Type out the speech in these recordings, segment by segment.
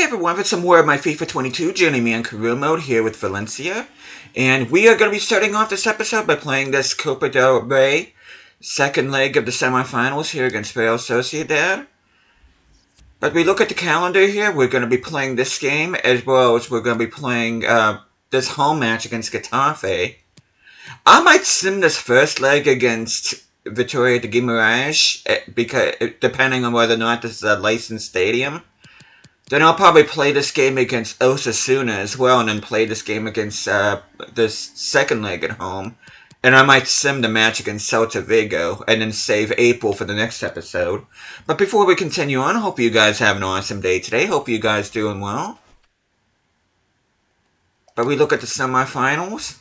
everyone, with some more of my FIFA 22 Journeyman career mode here with Valencia. And we are going to be starting off this episode by playing this Copa del Rey second leg of the semifinals here against Real Sociedad. But we look at the calendar here, we're going to be playing this game as well as we're going to be playing this home match against Getafe. I might sim this first leg against Vitória de Guimarães, because depending on whether or not this is a licensed stadium. Then I'll probably play this game against Osasuna as well, and then play this game against this second leg at home. And I might sim the match against Celta Vigo, and then save April for the next episode. But before we continue on, I hope you guys have an awesome day today. Hope you guys doing well. But we look at the semifinals.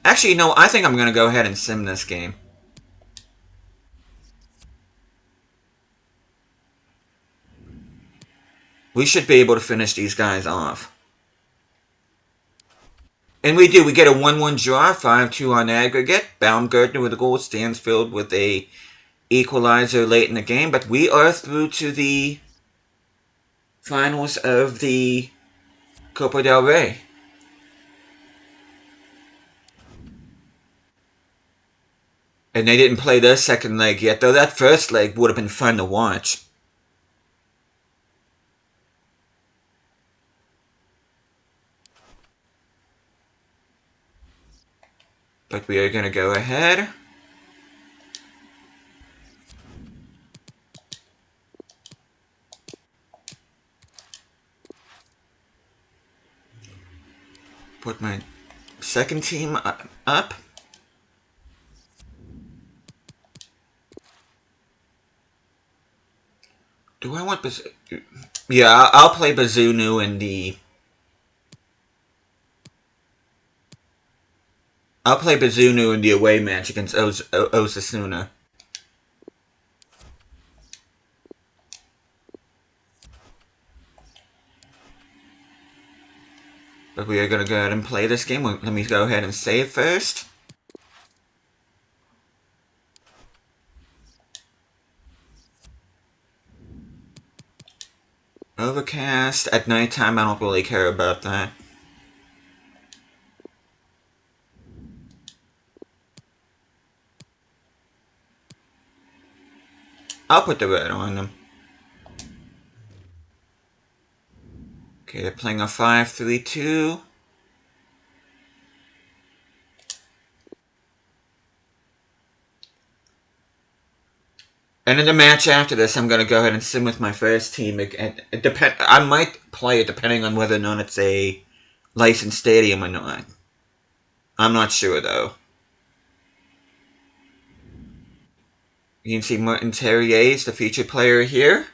Actually, no, I think I'm going to go ahead and sim this game. We should be able to finish these guys off. And we do. We get a 1-1 draw, 5-2 on aggregate. Baumgartner with a goal, Stansfield with a equalizer late in the game. But we are through to the finals of the Copa del Rey. And they didn't play their second leg yet, though that first leg would have been fun to watch. But we are going to go ahead. Put my second team up. Do I want Bazunu? Yeah, I'll play Bazunu in the... I'll play Bazunu in the away match against Osasuna. But we are going to go ahead and play this game. Let me go ahead and save first. Overcast. At nighttime, I don't really care about that. I'll put the red on them. Okay, they're playing a 5-3-2. And in the match after this, I'm going to go ahead and sim with my first team. I might play it depending on whether or not it's a licensed stadium or not. I'm not sure, though. You can see Martin Terrier is the featured player here.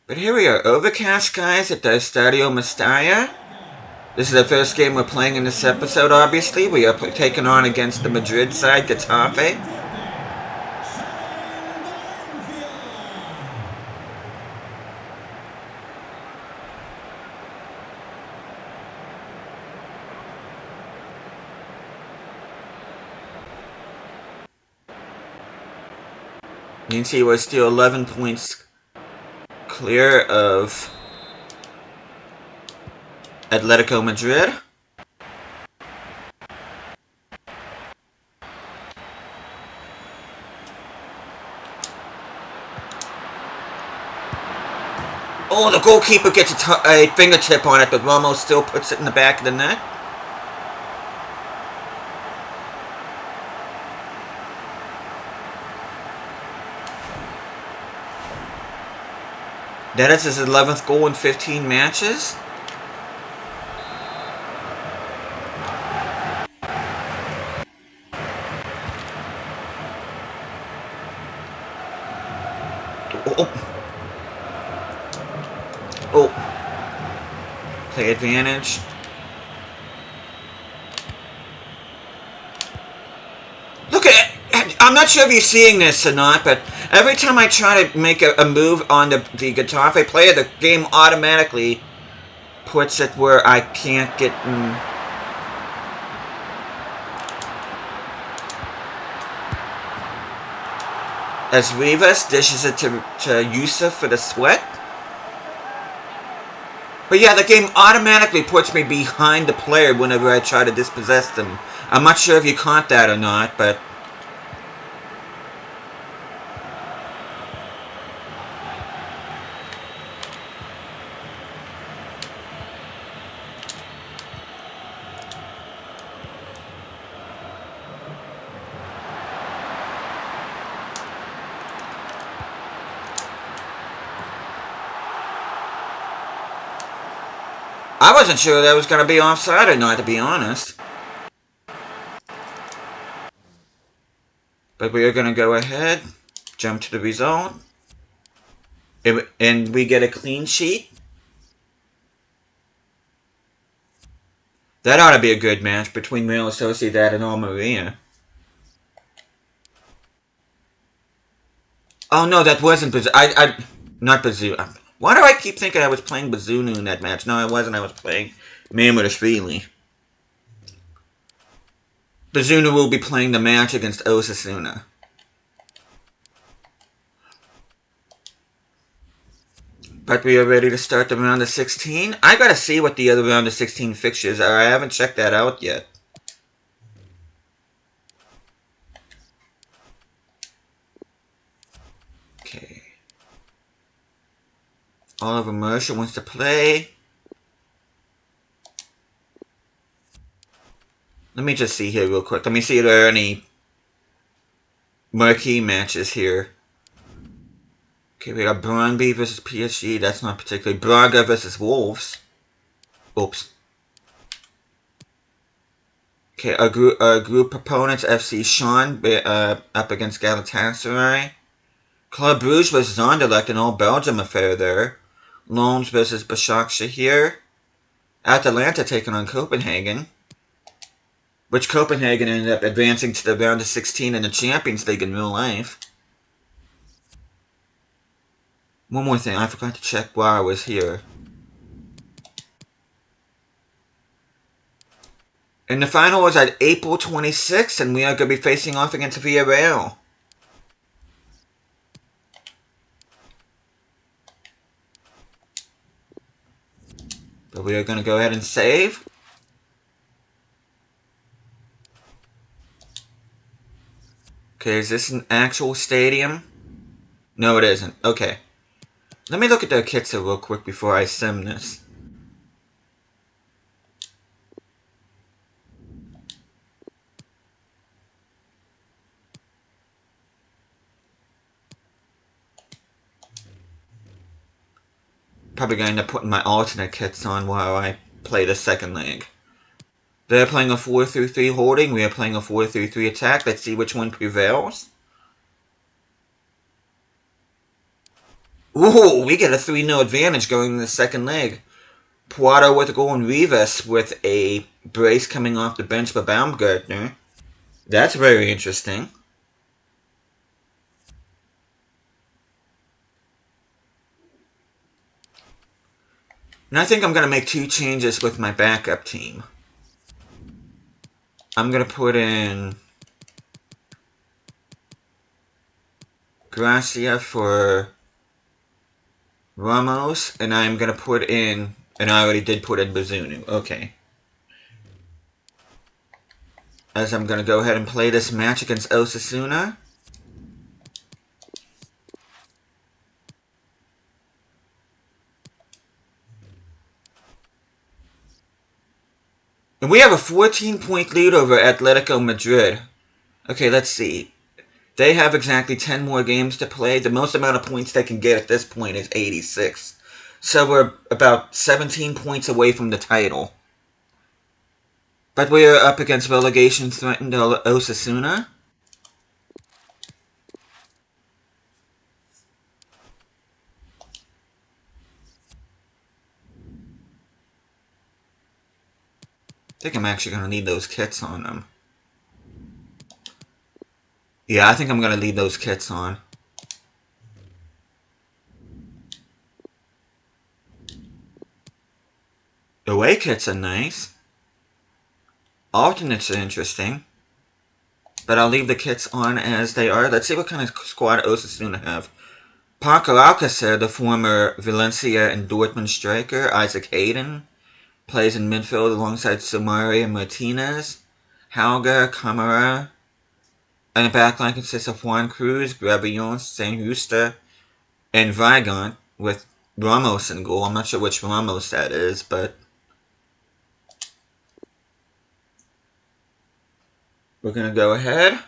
But here we are, Overcast, guys, at the Estadio Mestalla. This is the first game we're playing in this episode, obviously. We are taking on against the Madrid side, Getafe. You can see we're still 11 points clear of Atletico Madrid. Oh, the goalkeeper gets a fingertip on it, but Ramos still puts it in the back of the net. That is his 11th goal in 15 matches. Oh. Play advantage. not sure if you're seeing this or not, but every time I try to make a move on the guitar player, the game automatically puts it where I can't get... As Rivas dishes it to Yusuf for the sweat. But yeah, the game automatically puts me behind the player whenever I try to dispossess them. I'm not sure if you caught that or not, but... I wasn't sure that was going to be offside or not, to be honest. But we are going to go ahead, jump to the result, and we get a clean sheet. That ought to be a good match between Real Sociedad and Almeria. Oh no, that wasn't not Bazoo. Why do I keep thinking I was playing Bazunu in that match? No, I wasn't. I was playing Mamudashvili. Bazunu will be playing the match against Osasuna. But we are ready to start the round of 16. I gotta see what the other round of 16 fixtures are. I haven't checked that out yet. Okay. Oliver Mercer wants to play. Let me just see here real quick. Let me see if there are any marquee matches here. Okay, we got Brøndby versus PSG. That's not particularly. Braga versus Wolves. Oops. Okay, our group opponents, FC Sean, up against Galatasaray. Club Brugge versus Anderlecht, an old Belgium affair there. Lons versus Başakşehir. Atalanta taking on Copenhagen. Which Copenhagen ended up advancing to the round of 16 in the Champions League in real life. One more thing, I forgot to check while I was here. And the final was at April 26th, and we are going to be facing off against Villarreal. But we are going to go ahead and save. Okay, is this an actual stadium? No, it isn't. Okay. Let me look at their kits real quick before I sim this. Probably going to end up putting my alternate kits on while I play the second leg. They're playing a 4-3-3 holding. We are playing a 4-3-3 attack. Let's see which one prevails. Ooh, we get a 3-0 advantage going in the second leg. Poirot with a goal and Rivas with a brace coming off the bench for Baumgartner. That's very interesting. And I think I'm going to make 2 changes with my backup team. I'm going to put in Gracia for Ramos, and I'm going to put in, and I already did put in Bazunu. Okay. As I'm going to go ahead and play this match against Osasuna. And we have a 14-point lead over Atletico Madrid. Okay, let's see. They have exactly 10 more games to play. The most amount of points they can get at this point is 86. So we're about 17 points away from the title. But we are up against relegation-threatened Osasuna. I think I'm actually going to need those kits on them. Yeah, I think I'm going to leave those kits on. The away kits are nice. Alternates are interesting. But I'll leave the kits on as they are. Let's see what kind of squad Osasuna have. Paco Alcacer, the former Valencia and Dortmund striker. Isaac Hayden plays in midfield alongside Sumari and Martinez. Hauger, Camara. And the backline consists of Juan Cruz, Gravillon, Saint Justa, and Vigant, with Ramos in goal. I'm not sure which Ramos that is, but we're going to go ahead.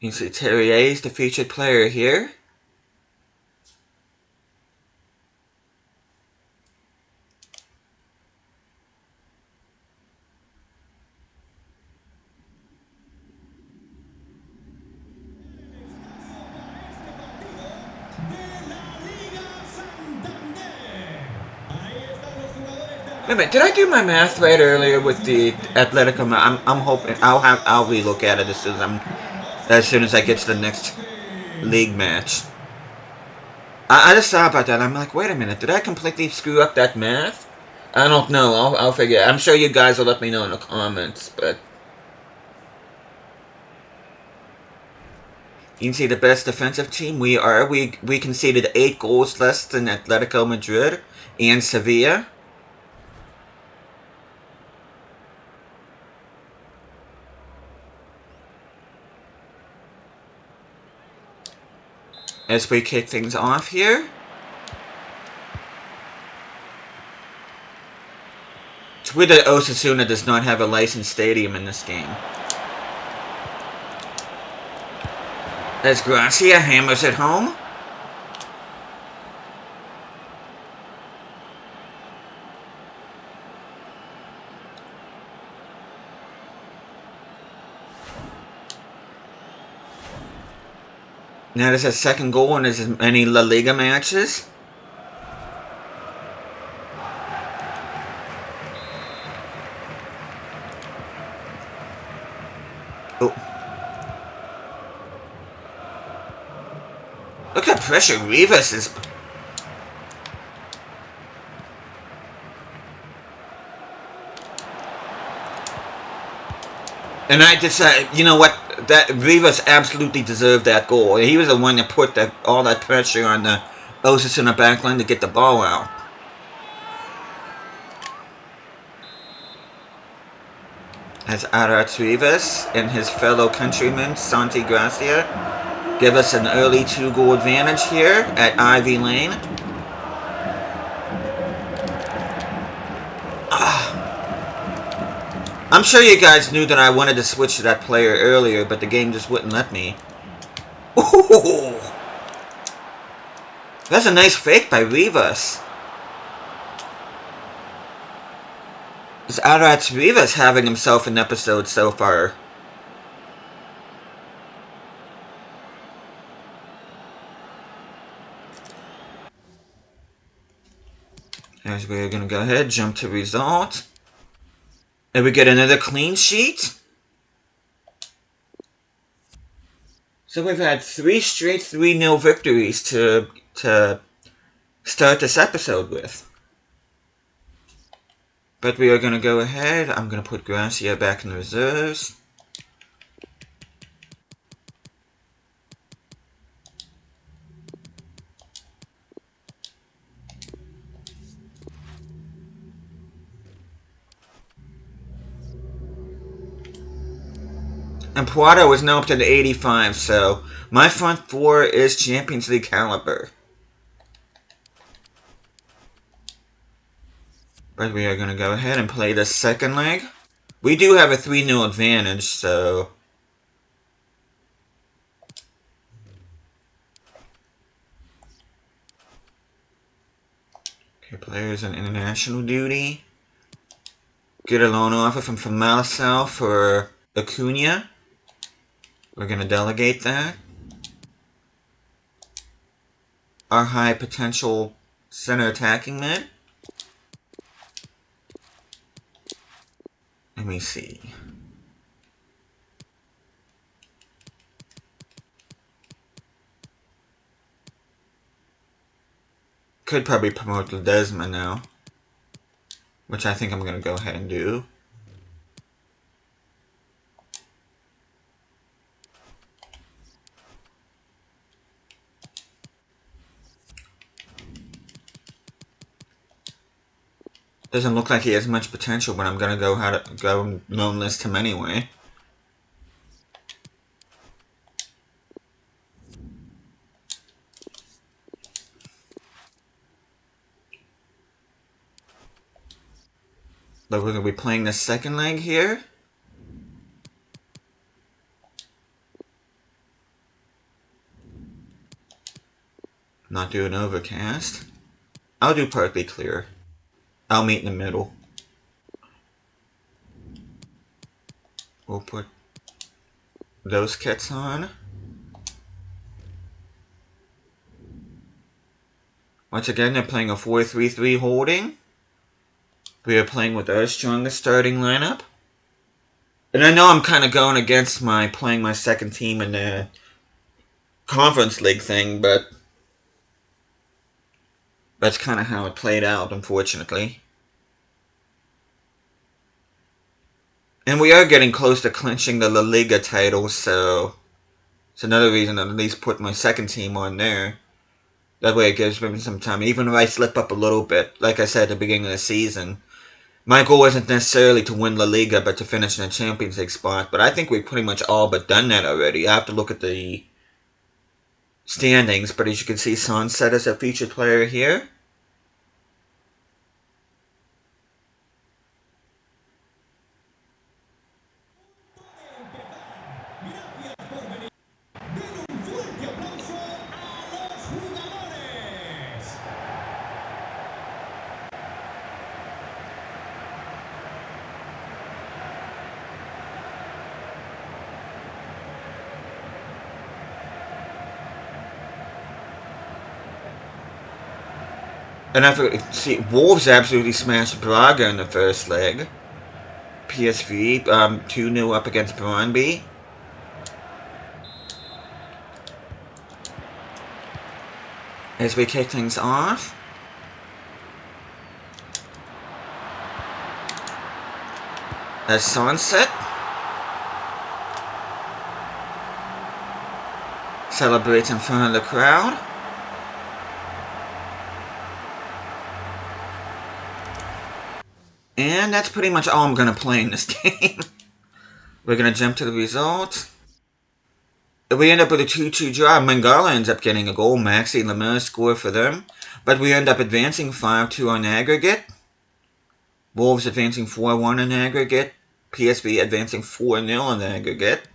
You see Terrier is the featured player here. Wait a minute, did I do my math right earlier with the Atletico? I'm hoping I'll relook at it as soon as I get to the next league match. I just thought about that. I'm like, wait a minute, did I completely screw up that math? I don't know. I'll figure it. I'm sure you guys will let me know in the comments, but you can see the best defensive team we are. We conceded 8 goals less than Atletico Madrid and Sevilla. As we kick things off here. It's weird that Osasuna does not have a licensed stadium in this game. As Gracia hammers it home. Now this is his second goal in as many La Liga matches. Oh. Look at pressure Rivas is. And I decided, you know what? That Rivas absolutely deserved that goal. He was the one that put all that pressure on the Osasuna backline to get the ball out. As Arats Rivas and his fellow countryman Santi Gracia give us an early 2-goal advantage here at Ivy Lane. I'm sure you guys knew that I wanted to switch to that player earlier, but the game just wouldn't let me. Ooh! That's a nice fake by Rivas. This Arats Rivas having himself an episode so far. As we're going to go ahead, jump to result. And we get another clean sheet. So we've had 3 straight 3-0 victories to start this episode with. But we are going to go ahead. I'm going to put Gracia back in the reserves. And Prado is now up to the 85, so my front 4 is Champions League caliber. But we are going to go ahead and play the second leg. We do have a 3-0 advantage, so... Okay, players on international duty. Get a loan offer from Malasau for Acuna. We're going to delegate that. Our high potential center attacking mid. Let me see. Could probably promote Ledesma now, which I think I'm going to go ahead and do. Doesn't look like he has much potential, but I'm gonna go known list him anyway. But we're gonna be playing the second leg here. Not do an overcast. I'll do partly clear. I'll meet in the middle. We'll put those kits on. Once again, they're playing a 4-3-3 holding. We are playing with our strongest starting lineup. And I know I'm kind of going against playing my second team in the Conference League thing, but that's kind of how it played out, unfortunately. And we are getting close to clinching the La Liga title, so it's another reason to at least put my second team on there. That way it gives me some time. Even if I slip up a little bit, like I said at the beginning of the season, my goal isn't necessarily to win La Liga, but to finish in the Champions League spot. But I think we've pretty much all but done that already. I have to look at the standings, but as you can see, Sunset is a featured player here. And I see Wolves absolutely smashed Braga in the first leg. PSV 2-0 up against Brøndby. As we kick things off. As Sunset celebrates in front of the crowd. And that's pretty much all I'm going to play in this game. We're going to jump to the results. We end up with a 2-2 draw. Mangala ends up getting a goal. Maxi and Lemur score for them. But we end up advancing 5-2 on aggregate. Wolves advancing 4-1 on aggregate. PSV advancing 4-0 on aggregate.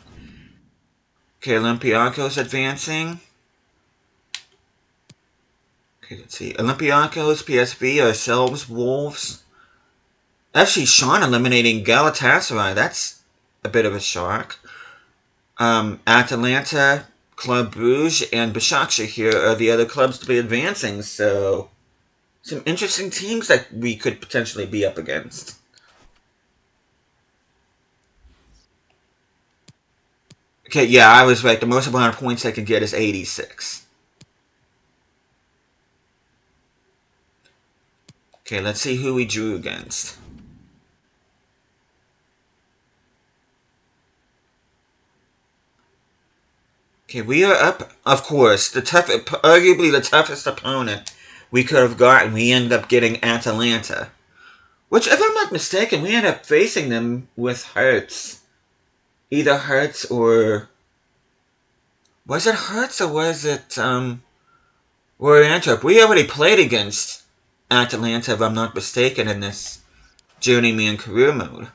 Okay, Olympiacos advancing. Okay, let's see. Olympiacos, PSV, ourselves, Wolves. Actually, Sean eliminating Galatasaray. That's a bit of a shock. Atalanta, Club Brugge, and Besiktas here are the other clubs to be advancing. So, some interesting teams that we could potentially be up against. Okay, yeah, I was right. The most amount of points I can get is 86. Okay, let's see who we drew against. Okay, we are up, of course, arguably the toughest opponent we could have gotten. We ended up getting Atalanta. Which, if I'm not mistaken, we ended up facing them with Hertz. Either Hertz or... Was it Hertz or was it, or Antwerp? We already played against Atalanta, if I'm not mistaken, in this Journeyman career mode.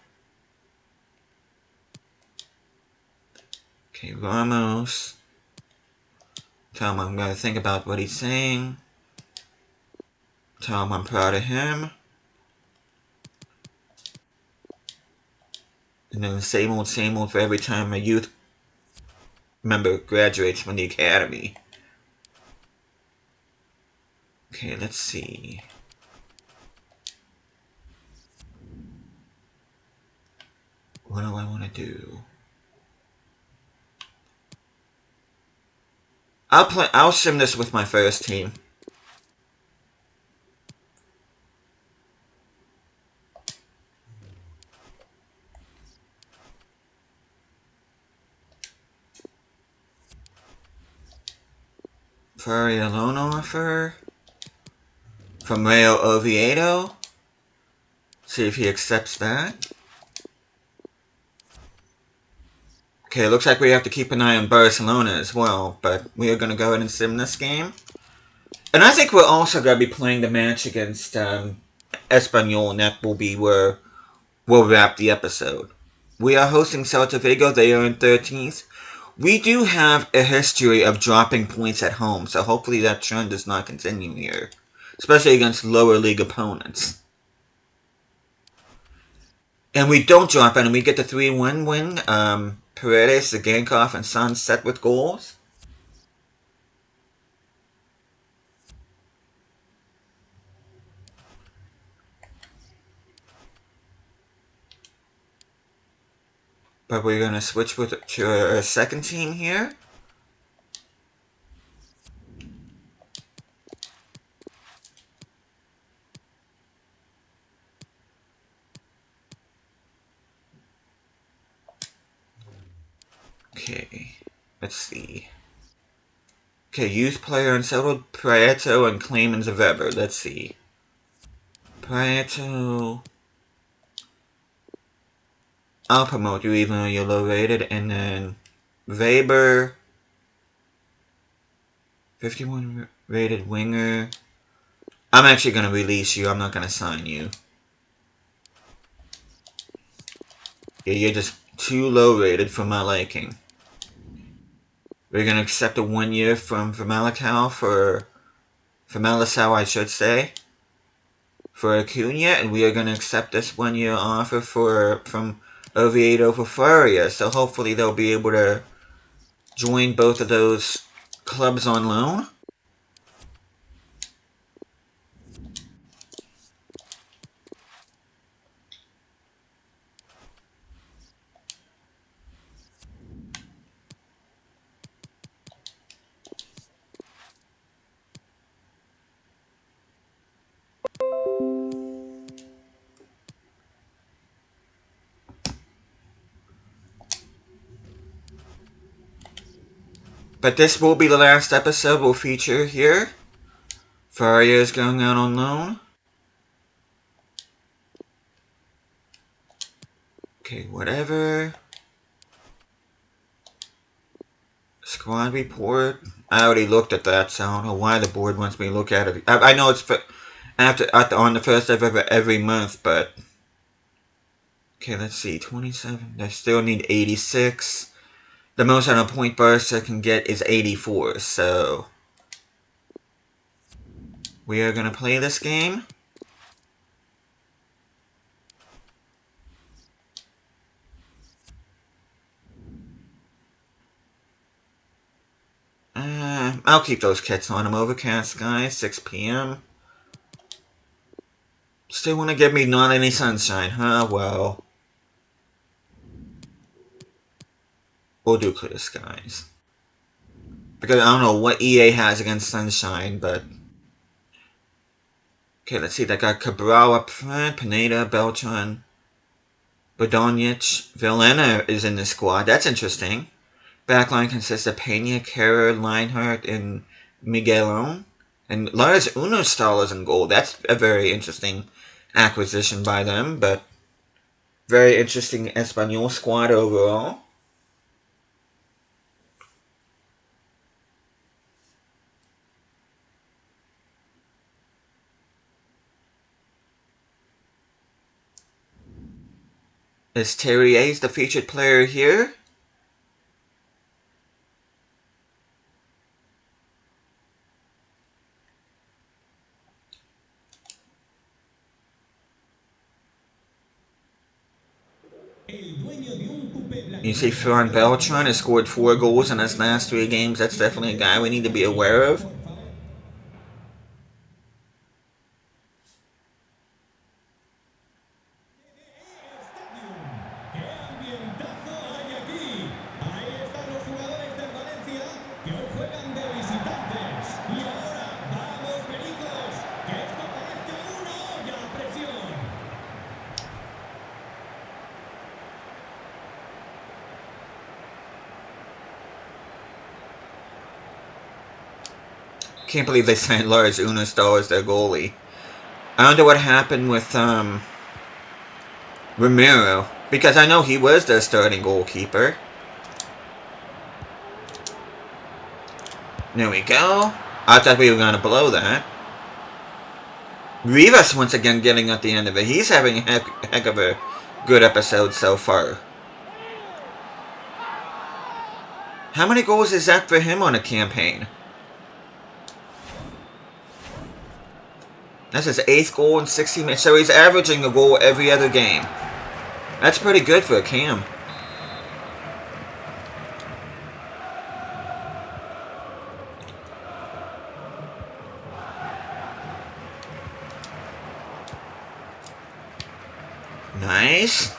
Okay, Ramos. Tell him I'm going to think about what he's saying. Tell him I'm proud of him. And then the same old for every time a youth member graduates from the academy. Okay, let's see. What do I want to do? I'll sim this with my first team. Very loan offer from Rayo Oviedo. See if he accepts that. Okay, looks like we have to keep an eye on Barcelona as well, but we are going to go ahead and sim this game. And I think we're also going to be playing the match against Espanyol, and that will be where we'll wrap the episode. We are hosting Celta Vigo. They are in 13th. We do have a history of dropping points at home, so hopefully that trend does not continue here, especially against lower league opponents. And we don't drop any. We get the 3-1 win. Paredes, Zagankov, and Son set with goals. But we're going to switch to our second team here. Okay, let's see. Okay, youth player unsettled, Prieto and Claimants of Ever. Let's see. Prieto. I'll promote you even though you're low rated. And then Weber. 51 rated winger. I'm actually going to release you. I'm not going to sign you. Yeah, you're just too low rated for my liking. We're going to accept a 1 year from Famalicão for Famalicão, I should say, for Acuna, and we are going to accept this 1 year offer from Oviedo for Faria. So hopefully they'll be able to join both of those clubs on loan. But this will be the last episode we'll feature here. Faria is going out on loan. Okay, whatever. Squad report. I already looked at that, so I don't know why the board wants me to look at it. I know it's on the first of every month, but okay, let's see. 27. They still need 86. The most on a point Barca can get is 84, so we are gonna play this game. I'll keep those kits on. I'm overcast, guys. 6 p.m. Still want to give me not any sunshine, huh? Well, we'll do clear skies. Because I don't know what EA has against sunshine, but okay, let's see. They got Cabral up front, Pineda, Beltran, Bodonic, Villena is in the squad. That's interesting. Backline consists of Pena, Kerr, Leinhardt, and Miguelon. And Lars Unostal is in goal. That's a very interesting acquisition by them, but very interesting Espanyol squad overall. Is Terrier's the featured player here? El dueño de un You see Ferran Beltran has scored 4 goals in his last 3 games. That's definitely a guy we need to be aware of. Can't believe they signed Lars Unestål as their goalie. I wonder what happened with Ramiro, because I know he was their starting goalkeeper. There we go. I thought we were going to blow that. Rivas once again getting at the end of it. He's having a heck of a good episode so far. How many goals is that for him on a campaign? That's his 8th goal in 60 minutes. So he's averaging a goal every other game. That's pretty good for a cam. Nice.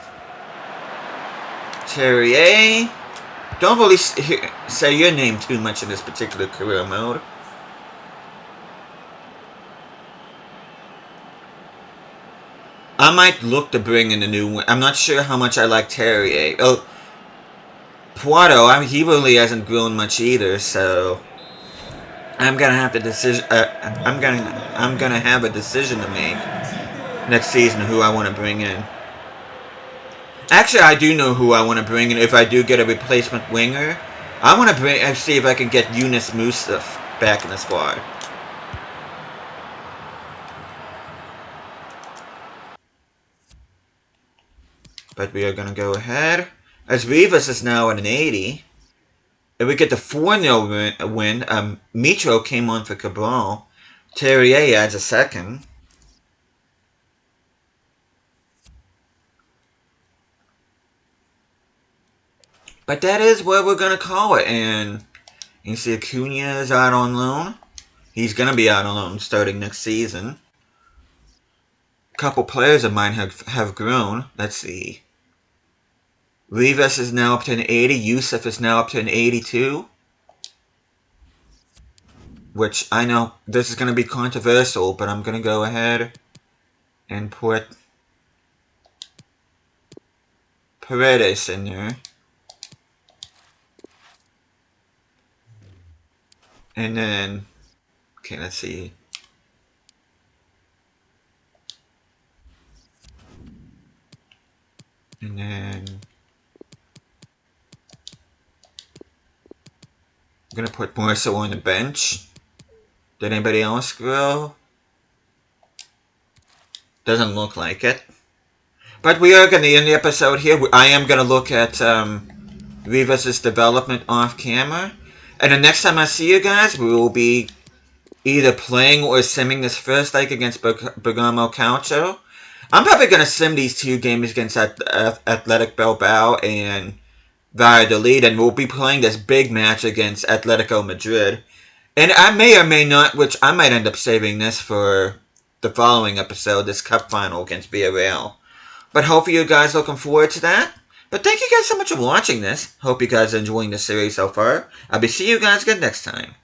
Terrier. Don't really say your name too much in this particular career mode. I might look to bring in a new one. I'm not sure how much I like Terrier. Oh, Poirot, he really hasn't grown much either, so I'm gonna have to I'm gonna have a decision to make next season who I want to bring in. Actually, I do know who I want to bring in if I do get a replacement winger. I want to see if I can get Yunus Musaf back in the squad. But we are going to go ahead. As Rivas is now at an 80. If we get the 4-0 win, Mitro came on for Cabral. Terrier adds a second. But that is what we're going to call it. And you see Acuna is out on loan. He's going to be out on loan starting next season. A couple players of mine have grown. Let's see. Rivas is now up to an 80. Yusuf is now up to an 82. Which, I know, this is going to be controversial, but I'm going to go ahead and put Paredes in there. And then, okay, let's see. And then I'm going to put Marcel on the bench. Did anybody else grow? Doesn't look like it. But we are going to end the episode here. I am going to look at Rivas' development off camera. And the next time I see you guys, we will be either playing or simming this first leg against Bergamo Calcio. I'm probably going to sim these 2 games against Athletic Bilbao and Valladolid, and we'll be playing this big match against Atletico Madrid. And I may or may not, which I might end up saving this for the following episode, this cup final against Villarreal. But hopefully you guys are looking forward to that. But thank you guys so much for watching this. Hope you guys are enjoying the series so far. I'll be seeing you guys again next time.